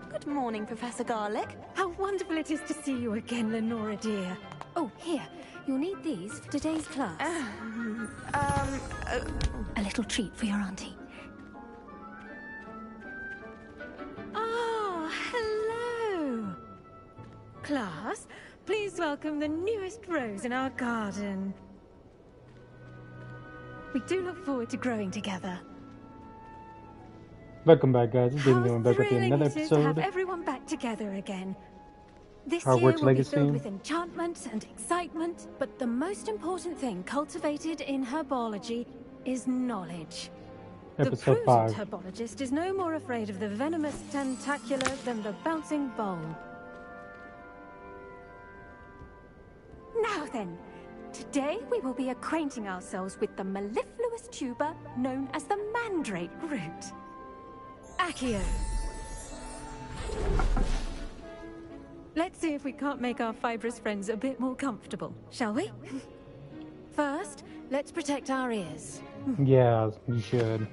Good morning, Professor Garlick. How wonderful it is to see you again, Lenora dear. Oh, here. You'll need these for today's class. A little treat for your auntie. Oh, hello. Class, please welcome the newest rose in our garden. We do look forward to growing together. Welcome back, guys. It's been going back with another episode. To have episode. everyone back together again. This Hogwarts year will Legacy. be filled with enchantment and excitement, but the most important thing cultivated in herbology is knowledge. Episode the 5. prudent herbologist is no more afraid of the venomous tentacular than the bouncing bowl. Now then, today we will be acquainting ourselves with the mellifluous tuber known as the mandrake root. Accio. Let's see if we can't make our fibrous friends a bit more comfortable, shall we? First, let's protect our ears. Yeah, you should.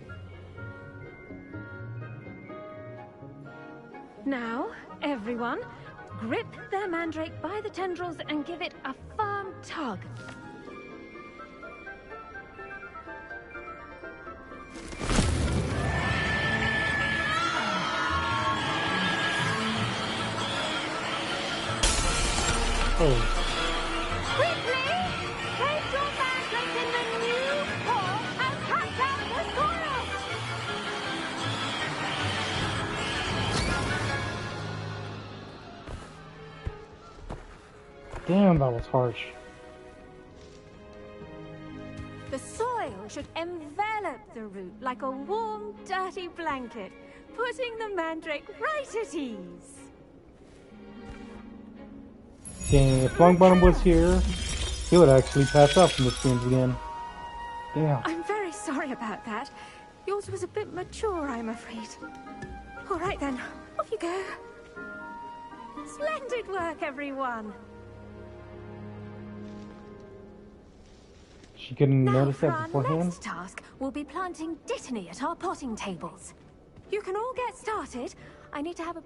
Now, everyone, grip their mandrake by the tendrils and give it a firm tug. Quickly! Place your mandrake in the new hole and cut out the soil! Damn, that was harsh. The soil should envelop the root like a warm, dirty blanket, putting the mandrake right at ease. Dang, if Longbottom was here, he would actually pass out from the streams again. Damn. I'm very sorry about that. Yours was a bit mature, I'm afraid. All right then, off you go. Splendid work, everyone. She couldn't Now notice for that our beforehand? next task, we'll be planting dittany at our potting tables. You can all get started. I need to have a...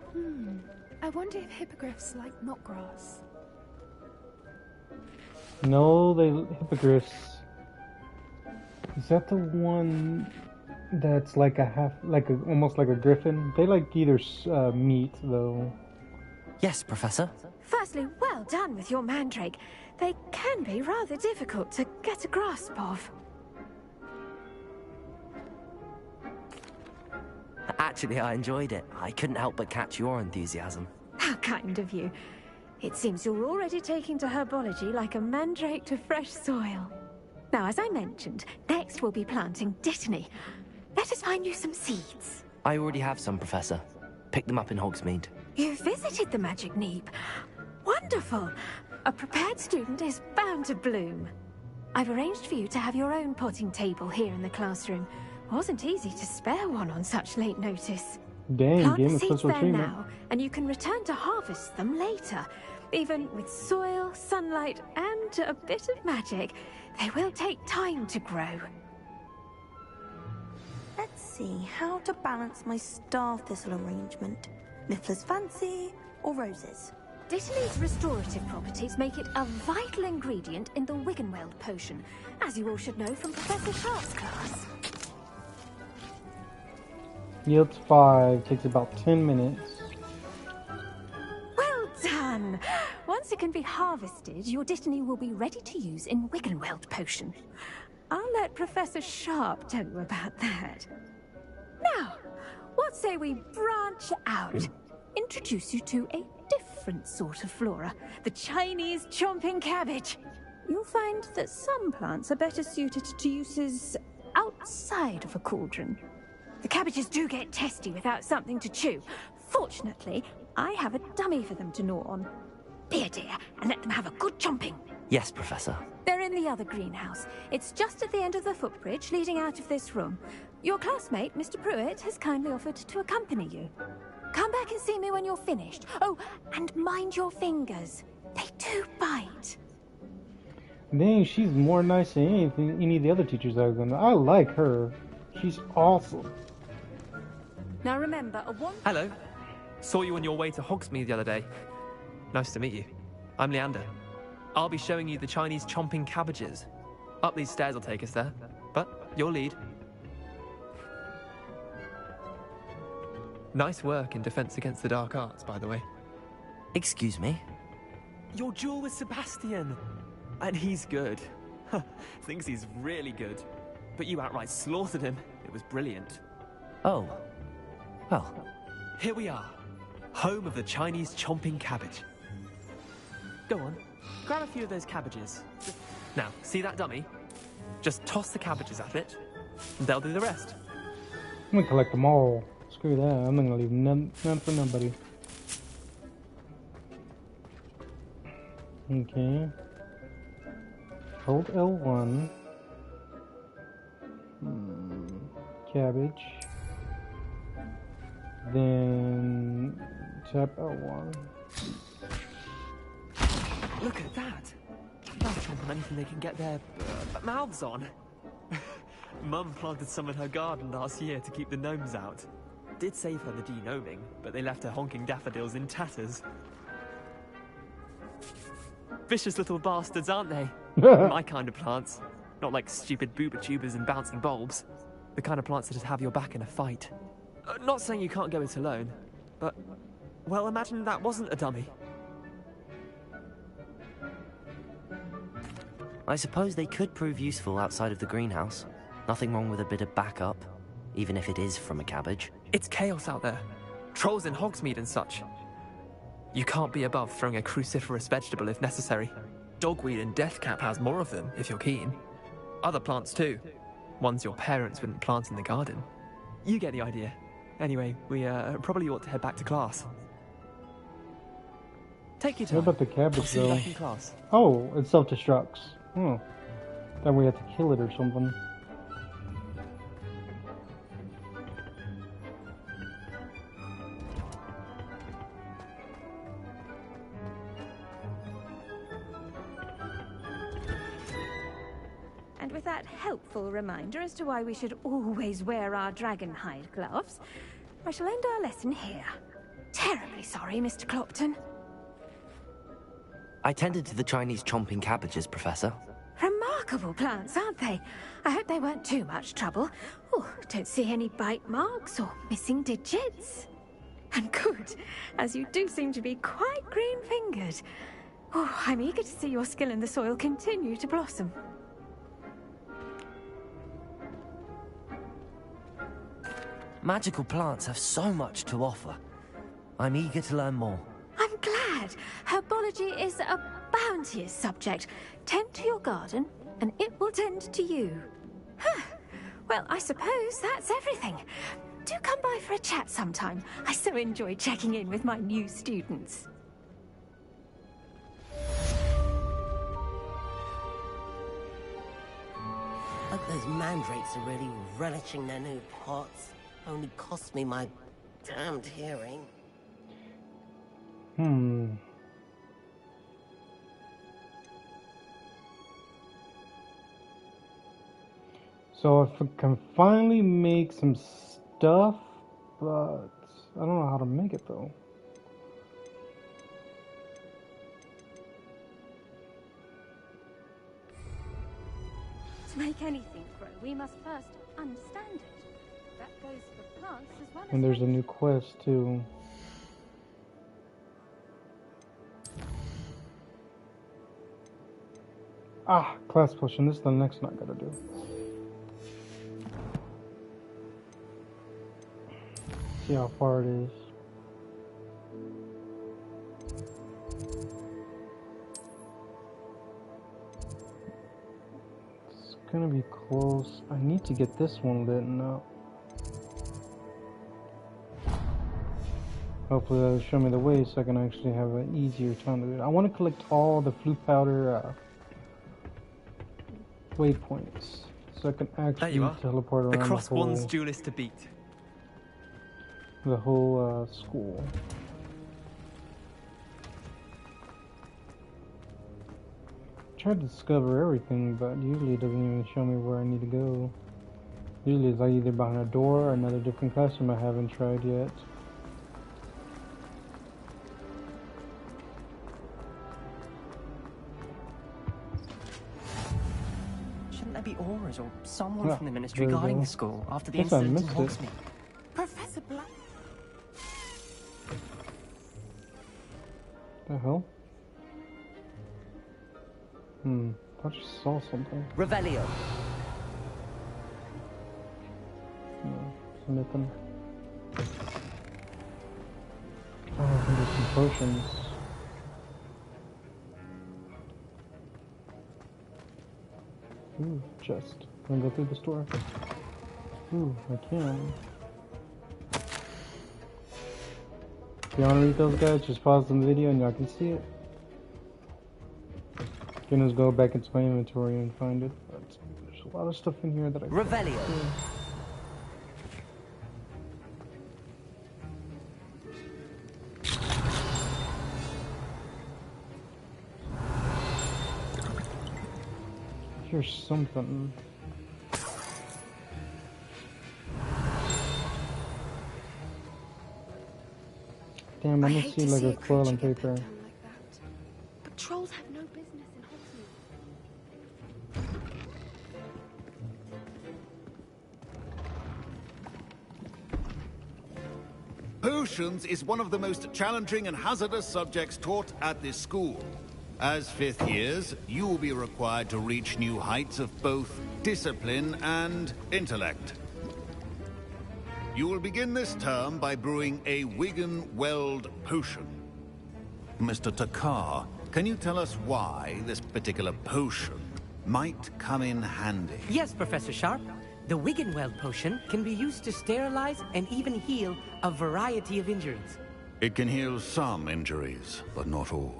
I wonder if hippogriffs like knotgrass. No, hippogriffs. Is that the one that's like almost like a griffin? They like either meat though. Yes, Professor. Firstly, well done with your mandrake. They can be rather difficult to get a grasp of. Actually, I enjoyed it. I couldn't help but catch your enthusiasm. How kind of you. It seems you're already taking to herbology like a mandrake to fresh soil. Now, as I mentioned, next we'll be planting dittany. Let us find you some seeds. I already have some, Professor. Picked them up in Hogsmeade. You visited the Magic Neep. Wonderful. A prepared student is bound to bloom. I've arranged for you to have your own potting table here in the classroom. Wasn't easy to spare one on such late notice. Dang, Plant game the of seeds special there treatment. now, and you can return to harvest them later. Even with soil, sunlight, and a bit of magic, they will take time to grow. Let's see how to balance my star thistle arrangement. Mifflin's fancy or roses? Dittany's restorative properties make it a vital ingredient in the Wiggenweld potion, as you all should know from Professor Sharp's class. Yields 5, takes about 10 minutes. Well done! Once it can be harvested, your dittany will be ready to use in Wiggenweld potion. I'll let Professor Sharp tell you about that. Now, what say we branch out? Introduce you to a different sort of flora, the Chinese chomping cabbage. You'll find that some plants are better suited to uses outside of a cauldron. The cabbages do get testy without something to chew. Fortunately, I have a dummy for them to gnaw on. Be a dear, and let them have a good chomping. Yes, Professor. They're in the other greenhouse. It's just at the end of the footbridge leading out of this room. Your classmate, Mr. Pruitt, has kindly offered to accompany you. Come back and see me when you're finished. Oh, and mind your fingers. They do bite. Dang, she's more nice than any of the other teachers I've done. I like her. She's awesome. Now remember, a one... Hello. Saw you on your way to Hogsmeade the other day. Nice to meet you. I'm Leander. I'll be showing you the Chinese chomping cabbages. Up these stairs will take us there, but your lead. Nice work in Defense Against the Dark Arts, by the way. Excuse me? Your duel with Sebastian! And he's good. Thinks he's really good. But you outright slaughtered him. It was brilliant. Oh. Well. Here we are. Home of the Chinese chomping cabbage. Go on. Grab a few of those cabbages. Now, see that dummy? Just toss the cabbages at it, and they'll do the rest. I'm gonna collect them all. Screw that. I'm not gonna leave none for nobody. Okay. Hold L1. Cabbage. Then tap L1. Look at that. They'll chomp on anything they can get their mouths on. Mum planted some in her garden last year to keep the gnomes out. Did save her the de-gnoming, but they left her honking daffodils in tatters. Vicious little bastards, aren't they? My kind of plants. Not like stupid booba tubers and bouncing bulbs. The kind of plants that just have your back in a fight. Not saying you can't go it alone, but... well, imagine that wasn't a dummy. I suppose they could prove useful outside of the greenhouse. Nothing wrong with a bit of backup, even if it is from a cabbage. It's chaos out there. Trolls in Hogsmeade and such. You can't be above throwing a cruciferous vegetable if necessary. Dogweed and deathcap has more of them, if you're keen. Other plants too. Ones your parents wouldn't plant in the garden. You get the idea. Anyway, we probably ought to head back to class. Take your time. What about the cabbage, I'll see you though? back in class. Oh, it self-destructs. Oh. Then we have to kill it or something. And with that helpful reminder as to why we should always wear our dragon hide gloves, I shall end our lesson here. Terribly sorry, Mr. Clopton. I tended to the Chinese chomping cabbages, Professor. Remarkable plants, aren't they? I hope they weren't too much trouble. Oh, don't see any bite marks or missing digits. And good, as you do seem to be quite green-fingered. Oh, I'm eager to see your skill in the soil continue to blossom. Magical plants have so much to offer. I'm eager to learn more. I'm glad. Herbology is a bounteous subject. Tend to your garden, and it will tend to you. Huh. Well, I suppose that's everything. Do come by for a chat sometime. I so enjoy checking in with my new students. Hope those mandrakes are really relishing their new pots. Only cost me my damned hearing. So if I can finally make some stuff, but I don't know how to make it though. To make anything grow, we must first understand it. That goes for plants as well as... And there's a new quest too. Ah, class potion. This is the next one I gotta do. See how far it is. It's gonna be close. I need to get this one lit up. Hopefully that'll show me the way so I can actually have an easier time to do it. I want to collect all the flute powder waypoints so I can actually teleport around the Crosswands duelist to beat. The whole school. I tried to discover everything, but usually it doesn't even show me where I need to go. Usually it's like either behind a door or another different classroom I haven't tried yet. Shouldn't there be auras or someone from the ministry there we guarding go. the school after the Guess I incident in missed it. Hogsmeade? Professor Black. The hell? I just saw something. Revelio. No, nothing. Oh, I think there's some potions. Ooh, chest. Can I go through the store? Ooh, I can. If you want to read those guys, just pause the video and y'all can see it. You can just go back into my inventory and find it. But there's a lot of stuff in here that I can't Revelio. see. Here's something. Damn, I I don't hate see to like see a foil and creature get paper. done like that. But trolls have no business in Hogsmeade. Potions is one of the most challenging and hazardous subjects taught at this school. As fifth years, you will be required to reach new heights of both discipline and intellect. You will begin this term by brewing a Wigan-Weld potion. Mr. Takar, can you tell us why this particular potion might come in handy? Yes, Professor Sharp. The Wigan-Weld potion can be used to sterilize and even heal a variety of injuries. It can heal some injuries, but not all.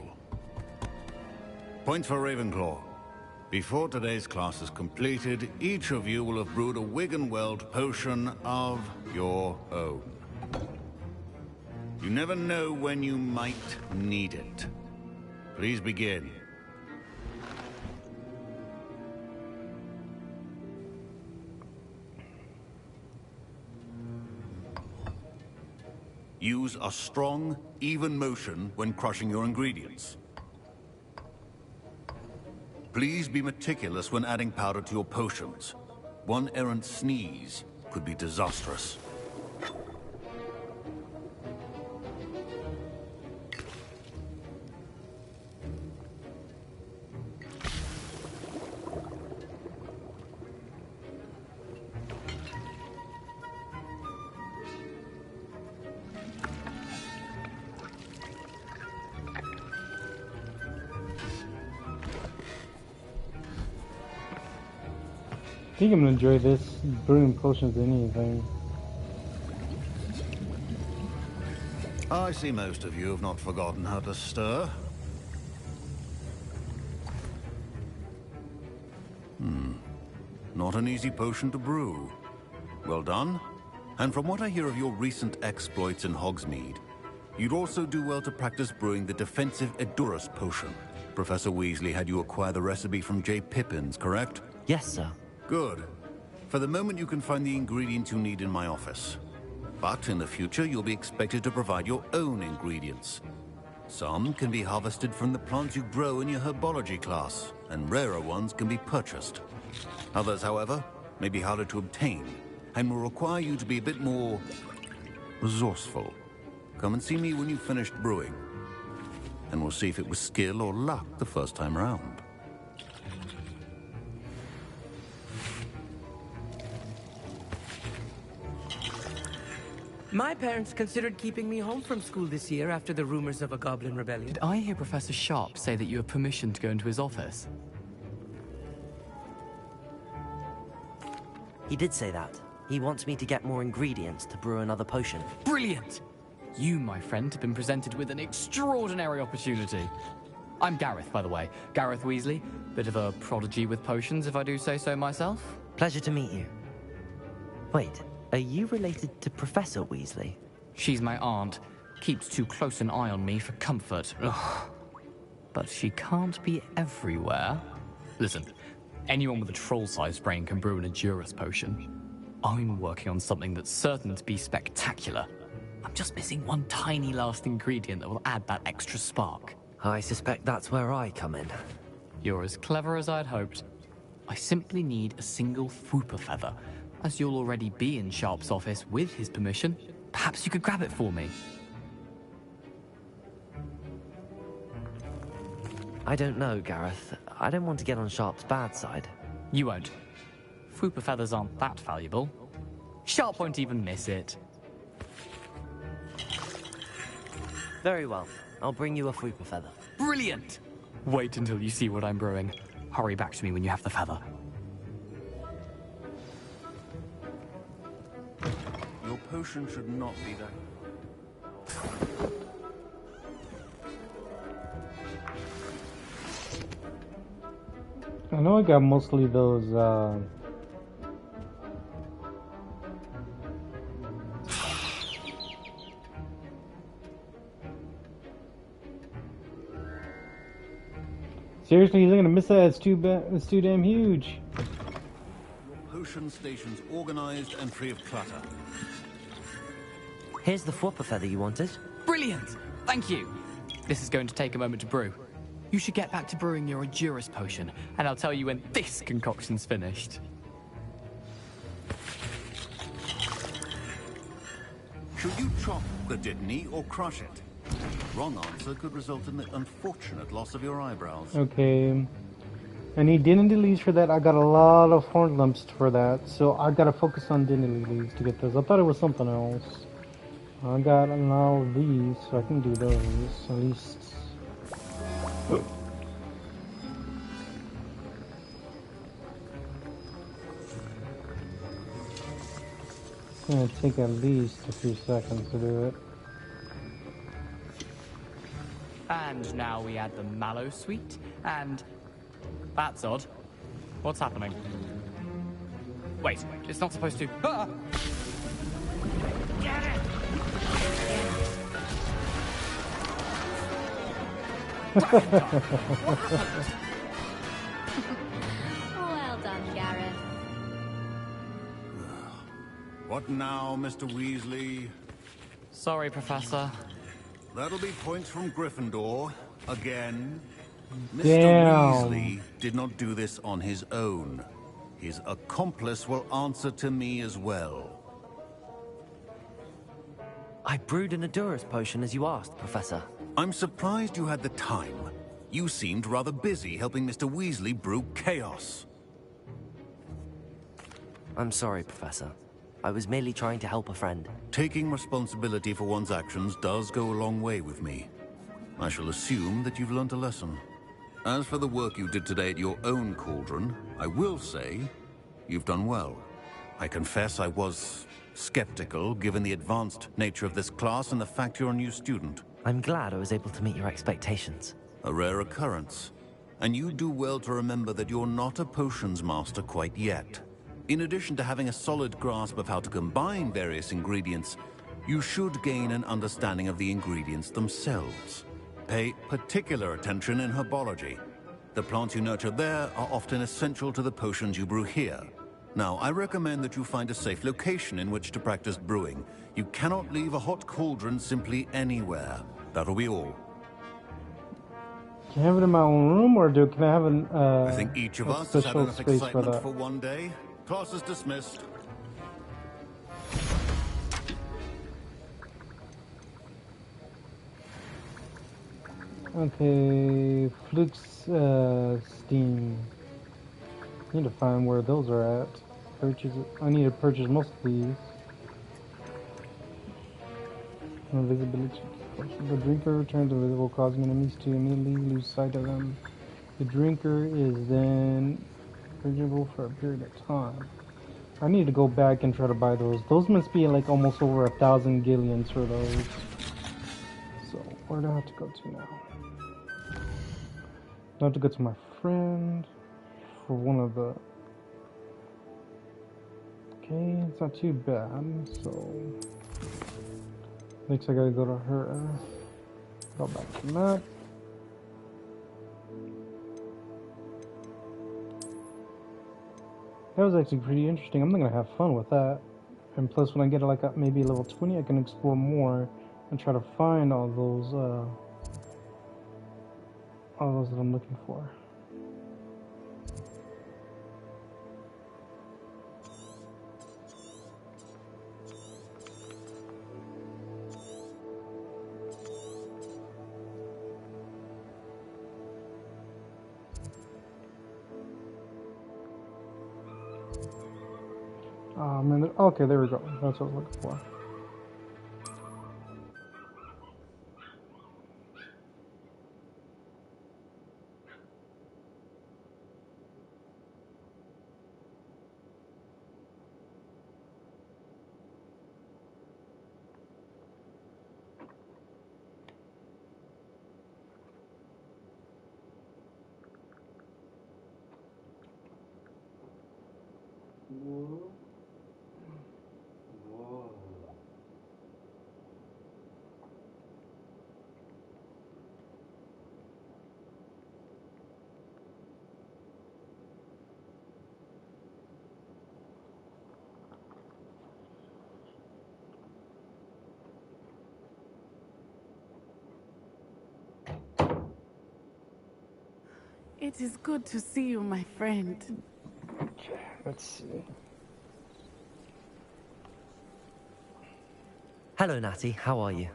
Points for Ravenclaw. Before today's class is completed, each of you will have brewed a Wigan-Weld potion of your own. You never know when you might need it. Please begin. Use a strong, even motion when crushing your ingredients. Please be meticulous when adding powder to your potions. One errant sneeze could be disastrous. I think I'm gonna enjoy this brewing potions than anything. I see most of you have not forgotten how to stir. Not an easy potion to brew. Well done. And from what I hear of your recent exploits in Hogsmeade, you'd also do well to practice brewing the defensive Edurus potion. Professor Weasley had you acquire the recipe from J. Pippin's, correct? Yes, sir. Good. For the moment, you can find the ingredients you need in my office. But in the future, you'll be expected to provide your own ingredients. Some can be harvested from the plants you grow in your herbology class, and rarer ones can be purchased. Others, however, may be harder to obtain, and will require you to be a bit more resourceful. Come and see me when you've finished brewing, and we'll see if it was skill or luck the first time round. My parents considered keeping me home from school this year after the rumors of a goblin rebellion. Did I hear Professor Sharp say that you have permission to go into his office? He did say that. He wants me to get more ingredients to brew another potion. Brilliant! You, my friend, have been presented with an extraordinary opportunity. I'm Gareth, by the way. Gareth Weasley. Bit of a prodigy with potions, if I do say so myself. Pleasure to meet you. Wait, are you related to Professor Weasley? She's my aunt. Keeps too close an eye on me for comfort. Ugh. But she can't be everywhere. Listen, anyone with a troll-sized brain can brew an Edurus potion. I'm working on something that's certain to be spectacular. I'm just missing one tiny last ingredient that will add that extra spark. I suspect that's where I come in. You're as clever as I'd hoped. I simply need a single Fwooper feather. As you'll already be in Sharp's office with his permission, perhaps you could grab it for me. I don't know, Gareth. I don't want to get on Sharp's bad side. You won't. Fwooper feathers aren't that valuable. Sharp won't even miss it. Very well. I'll bring you a Fwooper feather. Brilliant! Wait until you see what I'm brewing. Hurry back to me when you have the feather. Your potion should not be that... I know I got mostly those, Seriously, he's gonna miss that? It's too damn huge. Your potion station's organized and free of clutter. Here's the Fwooper feather you wanted. Brilliant! Thank you! This is going to take a moment to brew. You should get back to brewing your Endurus potion, and I'll tell you when this concoction's finished. Should you chop the Dittany or crush it? Wrong answer could result in the unfortunate loss of your eyebrows. Okay. I need Dittany leaves for that. I got a lot of horn lumps for that, so I gotta focus on Dittany leaves to get those. I thought it was something else. I got all of these, so I can do those at least. It's gonna take at least a few seconds to do it. And now we add the mallow sweet, and... That's odd. What's happening? Wait, it's not supposed to... Ah! Get it! Well done, Gareth. What now, Mr. Weasley? Sorry, Professor. That'll be points from Gryffindor. Again. Mr. Damn. Weasley did not do this on his own. His accomplice will answer to me as well. I brewed an Endurus potion as you asked, Professor. I'm surprised you had the time. You seemed rather busy helping Mr. Weasley brew chaos. I'm sorry, Professor. I was merely trying to help a friend. Taking responsibility for one's actions does go a long way with me. I shall assume that you've learnt a lesson. As for the work you did today at your own cauldron, I will say you've done well. I confess I was skeptical given the advanced nature of this class and the fact you're a new student. I'm glad I was able to meet your expectations. A rare occurrence. And you do well to remember that you're not a potions master quite yet. In addition to having a solid grasp of how to combine various ingredients, you should gain an understanding of the ingredients themselves. Pay particular attention in herbology. The plants you nurture there are often essential to the potions you brew here. Now, I recommend that you find a safe location in which to practice brewing. You cannot leave a hot cauldron simply anywhere. That'll be all. Can I have it in my own room, or can I have an I think each of us has had special enough space for excitement that? for one day. Class is dismissed. Okay, Fluke's Steam. Need to find where those are at. Purchase. I need to purchase most of these. Invisibility. The drinker turns invisible, causing enemies to immediately lose sight of them. The drinker is then invisible for a period of time. I need to go back and try to buy those. Those must be like almost over 1,000 gillions for those. So where do I have to go to now? I have to go to my friend for one of the... Okay, it's not too bad, so... Next I gotta go to her. Go back to that. That was actually pretty interesting. I'm gonna have fun with that. And plus, when I get like maybe level 20, I can explore more and try to find all those that I'm looking for. Man, okay, there we go. That's what I was looking for. It is good to see you, my friend. Okay, let's see. Hello, Natty. How are you?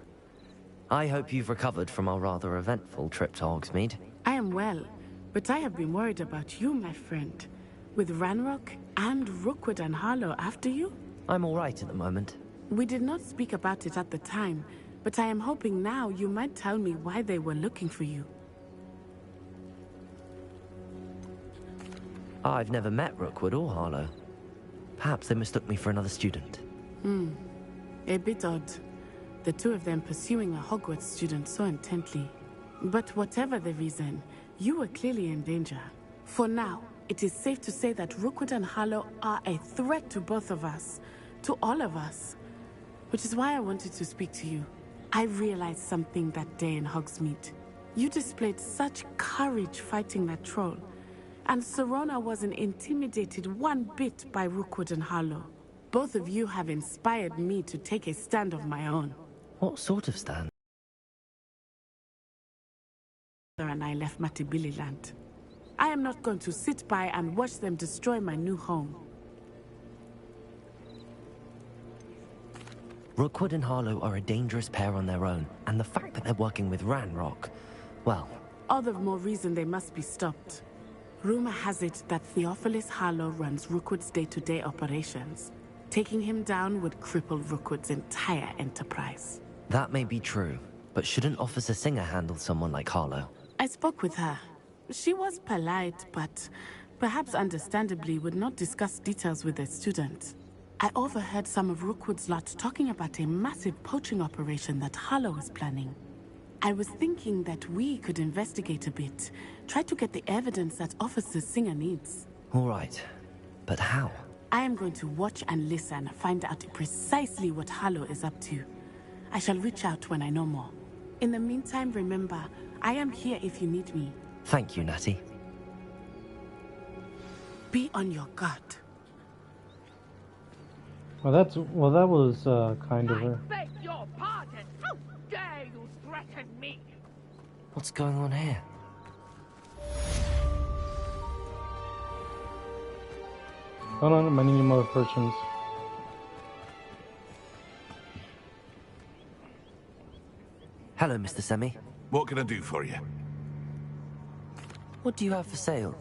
I hope you've recovered from our rather eventful trip to Hogsmeade. I am well, but I have been worried about you, my friend. With Ranrock and Rookwood and Harlow after you? I'm all right at the moment. We did not speak about it at the time, but I am hoping now you might tell me why they were looking for you. I've never met Rookwood or Harlow. Perhaps they mistook me for another student. A bit odd. The two of them pursuing a Hogwarts student so intently. But whatever the reason, you were clearly in danger. For now, it is safe to say that Rookwood and Harlow are a threat to both of us. To all of us. Which is why I wanted to speak to you. I realized something that day in Hogsmeade. You displayed such courage fighting that troll. And Serona wasn't intimidated one bit by Rookwood and Harlow. Both of you have inspired me to take a stand of my own. What sort of stand? And I left Matibili land. I am not going to sit by and watch them destroy my new home. Rookwood and Harlow are a dangerous pair on their own, and the fact that they're working with Ranrock, well... All the more reason they must be stopped. Rumor has it that Theophilus Harlow runs Rookwood's day-to-day operations. Taking him down would cripple Rookwood's entire enterprise. That may be true, but shouldn't Officer Singer handle someone like Harlow? I spoke with her. She was polite, but perhaps understandably would not discuss details with a student. I overheard some of Rookwood's lot talking about a massive poaching operation that Harlow was planning. I was thinking that we could investigate a bit, try to get the evidence that Officer Singer needs. All right, but how? I am going to watch and listen, find out precisely what Harlow is up to. I shall reach out when I know more. In the meantime, remember, I am here if you need me. Thank you, Natty. Be on your guard. Well, that was kind of I beg your pardon. How dare you threaten me? What's going on here? Hold on, I'm needing more fortunes. Hello, Mr. Semi. What can I do for you? What do you have for sale?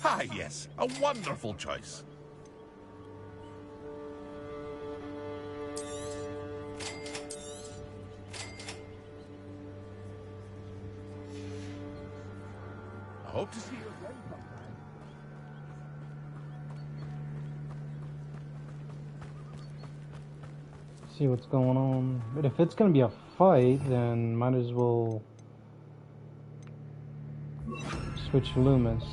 Ah, yes. A wonderful choice. I hope to see you again sometime. See what's going on. But if it's gonna be a fight, then might as well switch Loomis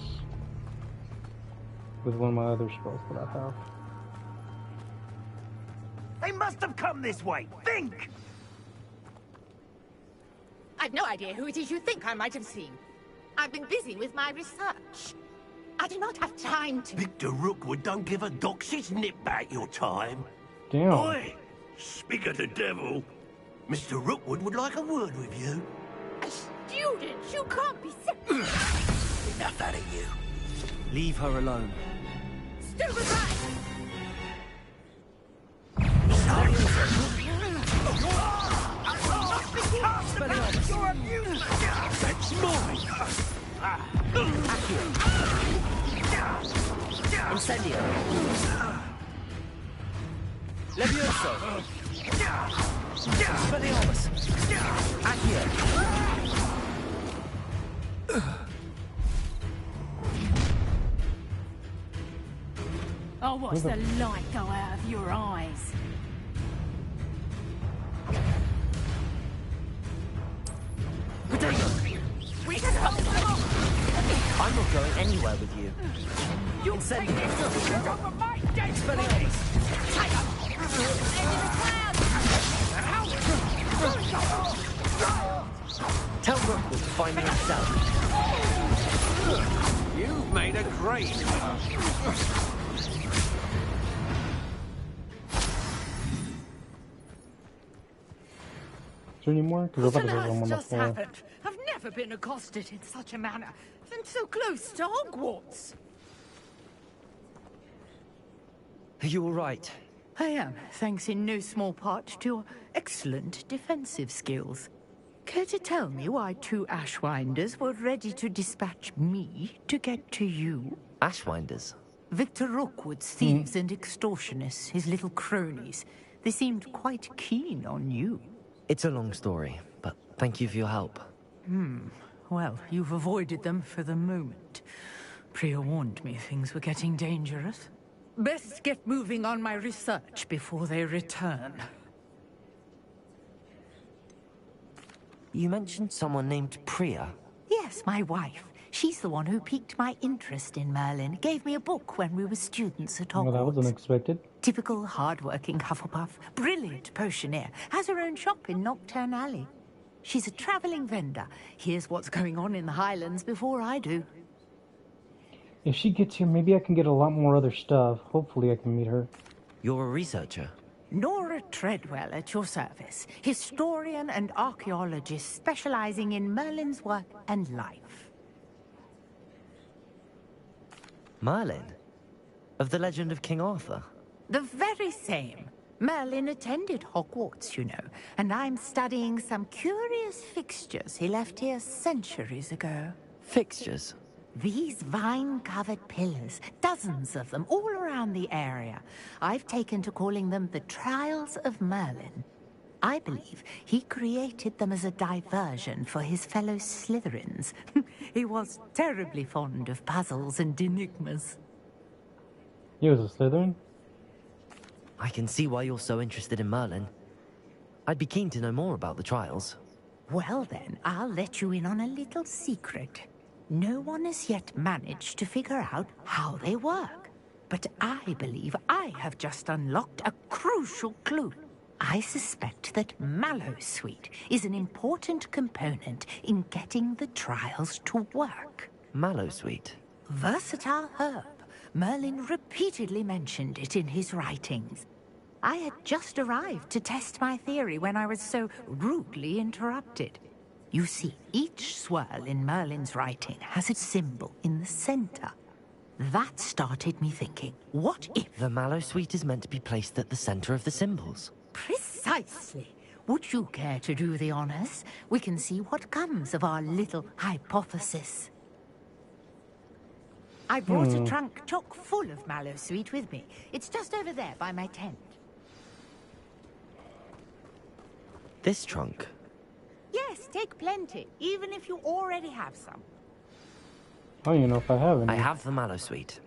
with one of my other spells that I have. They must have come this way. Think! I I've no idea who it is you think I might have seen. I've been busy with my research. I do not have time to... Victor Rookwood don't give a doxy's nip back your time. Damn. Oi! Speak of the devil. Mr. Rookwood would like a word with you. A student? You can't be so... Enough out of you. Leave her alone. Stupid rat! You're abusing. That's mine. Incendio. Levioso. Expelliarmus. Accio. Oh, watch the light go out of your eyes. We can help them off! I'm not going anywhere with you. You'll send this over my dead body! Tight up! Tell Rookwood to find me himself. You've made a great. Is there any more? Because I What thought there was on one on earth the just floor. happened? I've never been accosted in such a manner, and so close to Hogwarts. Are you all right? I am, thanks in no small part to your excellent defensive skills. Care to tell me why 2 Ashwinders were ready to dispatch me to get to you? Ashwinders? Victor Rookwood's thieves and extortionists, his little cronies. They seemed quite keen on you. It's a long story, but thank you for your help. Well, you've avoided them for the moment. Priya warned me things were getting dangerous. Best get moving on my research before they return. You mentioned someone named Priya. Yes, my wife. She's the one who piqued my interest in Merlin. Gave me a book when we were students at Hogwarts. Well, that was unexpected. Typical hard-working Hufflepuff. Brilliant potioneer. Has her own shop in Knockturn Alley. She's a travelling vendor. Hears what's going on in the Highlands before I do. If she gets here, maybe I can get a lot more other stuff. Hopefully I can meet her. You're a researcher? Nora Treadwell at your service. Historian and archaeologist specializing in Merlin's work and life. Merlin? Of the legend of King Arthur? The very same. Merlin attended Hogwarts, you know, and I'm studying some curious fixtures he left here centuries ago. Fixtures? These vine-covered pillars, dozens of them, all around the area. I've taken to calling them the Trials of Merlin. I believe he created them as a diversion for his fellow Slytherins. He was terribly fond of puzzles and enigmas. He was a Slytherin? I can see why you're so interested in Merlin. I'd be keen to know more about the trials. Well then, I'll let you in on a little secret. No one has yet managed to figure out how they work. But I believe I have just unlocked a crucial clue. I suspect that Mallowsweet is an important component in getting the trials to work. Mallowsweet? Versatile herb. Merlin repeatedly mentioned it in his writings. I had just arrived to test my theory when I was so rudely interrupted. You see, each swirl in Merlin's writing has its symbol in the center. That started me thinking, what if... The Mallowsweet is meant to be placed at the center of the symbols. Precisely. Would you care to do the honors? We can see what comes of our little hypothesis. I brought a trunk chock full of Mallowsweet with me. It's just over there by my tent. This trunk? Yes, take plenty, even if you already have some. I don't even know if I have any. I have the Mallowsweet.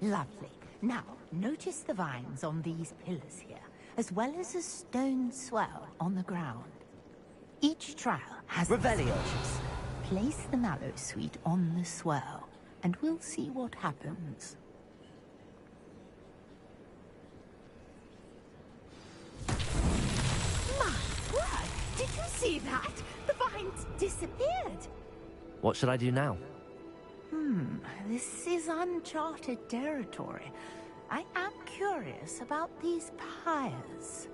Lovely. Now, notice the vines on these pillars here, as well as a stone swell on the ground. Each trial has... Revelio. Place the Mallowsweet on the swell, and we'll see what happens. My word! Did you See that? The vines disappeared. What should I do now? This is uncharted territory. I am curious about these pyres.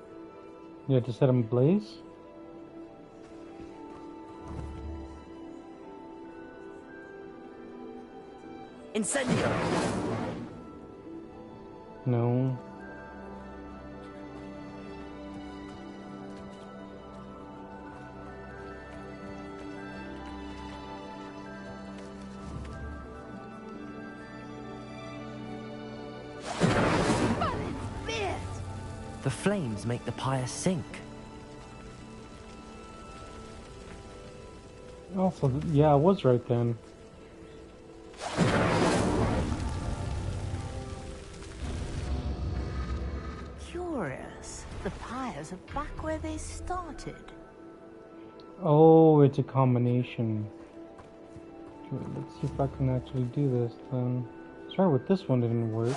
You have to set them ablaze? Incendio! No. The flames make the pyre sink. Also, yeah, I was right then. Curious. The pyres are back where they started. Oh, it's a combination. Let's see if I can actually do this then. Sorry, with this one didn't work.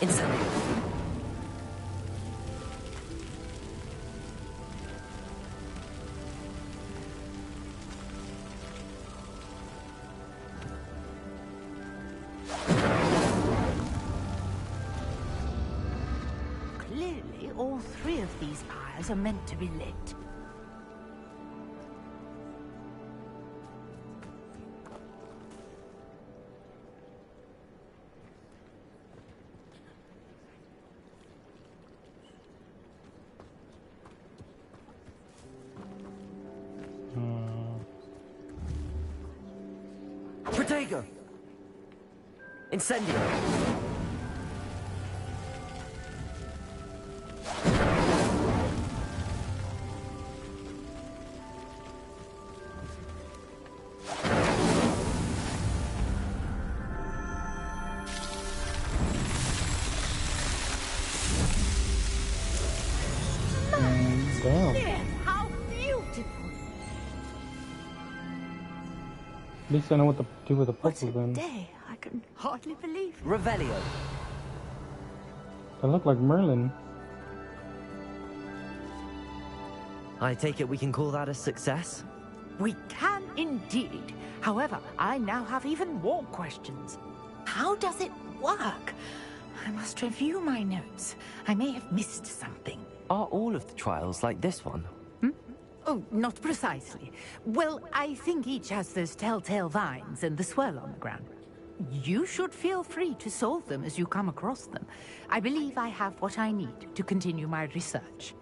Clearly, all three of these pyres are meant to be lit. Protego! Incendio! Damn. How beautiful! At least I know what to do with the puzzle then. Day, I can hardly believe it. Revelio. They look like Merlin. I take it we can call that a success? We can indeed. However, I now have even more questions. How does it work? I must review my notes. I may have missed something. Are all of the trials like this one? Oh, not precisely. Well, I think each has those telltale vines and the swirl on the ground. You should feel free to solve them as you come across them. I believe I have what I need to continue my research.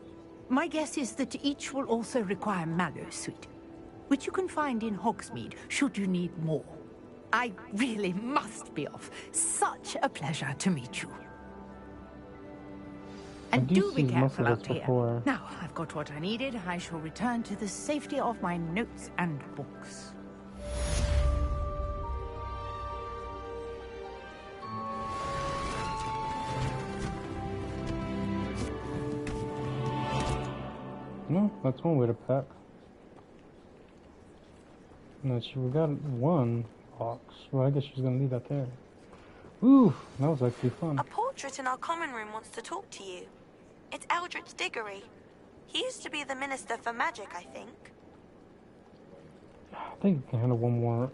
My guess is that each will also require Mallowsweet, which you can find in Hogsmeade should you need more. I really must be off. Such a pleasure to meet you. And do be careful out here. Now, I've got what I needed. I shall return to the safety of my notes and books. No, that's one way to pack. No, we got one box. Well, I guess she's gonna leave that there. Ooh, that was actually fun. A portrait in our common room wants to talk to you. It's Eldritch Diggory. He used to be the Minister for Magic, I think. I think we can handle one more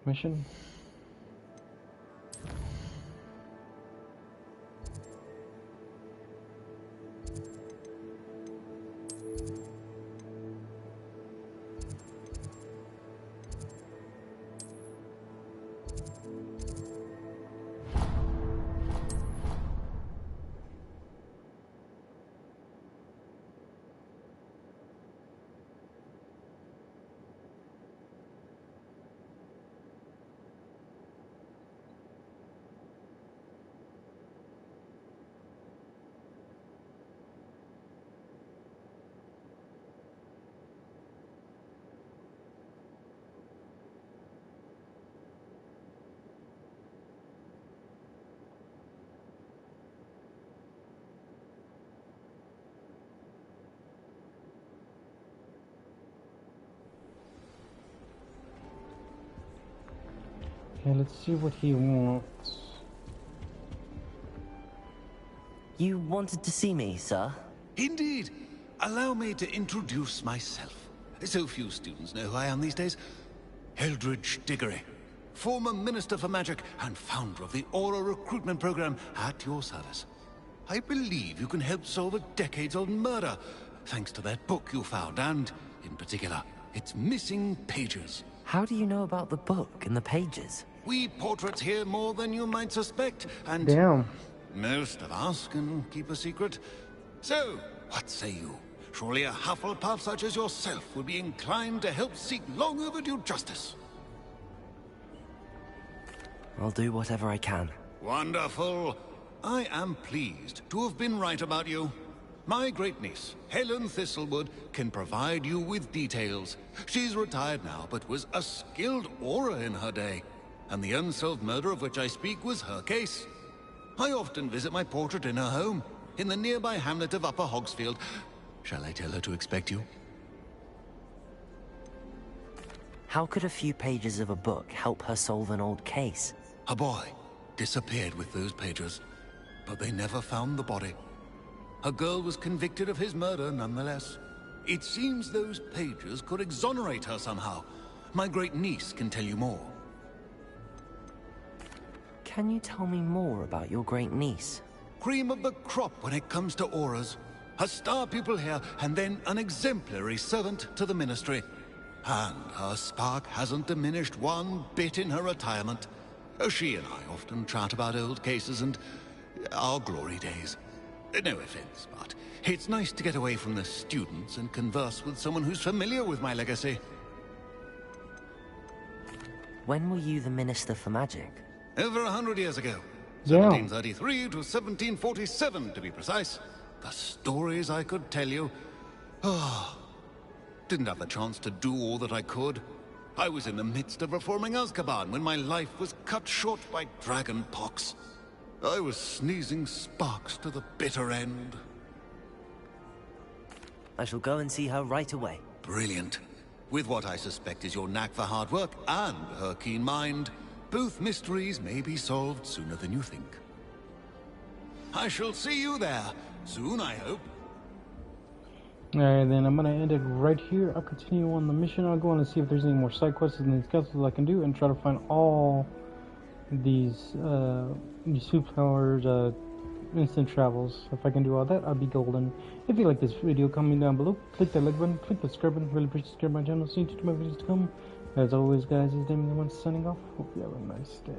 mission. Okay, let's see what he wants. You wanted to see me, sir? Indeed. allow me to introduce myself. So few students know who I am these days. Eldridge Diggory, former Minister for Magic and founder of the Aura Recruitment Program, at your service. I believe you can help solve a decades-old murder, thanks to that book you found, and, in particular, its missing pages. How do you know about the book and the pages? We portraits hear more than you might suspect, and Damn. most of us can keep a secret. So, what say you? Surely a Hufflepuff such as yourself would be inclined to help seek long overdue justice. I'll do whatever I can. Wonderful. I am pleased to have been right about you. My great-niece, Helen Thistlewood, can provide you with details. She's retired now, but was a skilled aura in her day. And the unsolved murder of which I speak was her case. I often visit my portrait in her home, in the nearby hamlet of Upper Hogsfield. Shall I tell her to expect you? How could a few pages of a book help her solve an old case? A boy disappeared with those pages, but they never found the body. A girl was convicted of his murder nonetheless. It seems those pages could exonerate her somehow. My great-niece can tell you more. Can you tell me more about your great-niece? Cream of the crop when it comes to auras. A star pupil here, and then an exemplary servant to the Ministry. And her spark hasn't diminished one bit in her retirement. She and I often chat about old cases and our glory days. No offense, but it's nice to get away from the students and converse with someone who's familiar with my legacy. When were you the Minister for Magic? Over 100 years ago. Yeah. 1733 to 1747, to be precise. The stories I could tell you. Didn't have the chance to do all that I could. I was in the midst of reforming Azkaban when my life was cut short by dragon pox. I was sneezing sparks to the bitter end. I shall go and see her right away. Brilliant. With what I suspect is your knack for hard work and her keen mind, both mysteries may be solved sooner than you think. I shall see you there. Soon, I hope. Alright, then I'm gonna end it right here. I'll continue on the mission. I'll go on and see if there's any more side quests in these castles I can do and try to find all these superpowers, instant travels. If I can do all that, I'll be golden. If you like this video, comment down below. Click that like button, click the subscribe button. Really appreciate subscribe my channel. See you to my videos to come. As always, guys, this is Damon, the one signing off. Hope you have a nice day.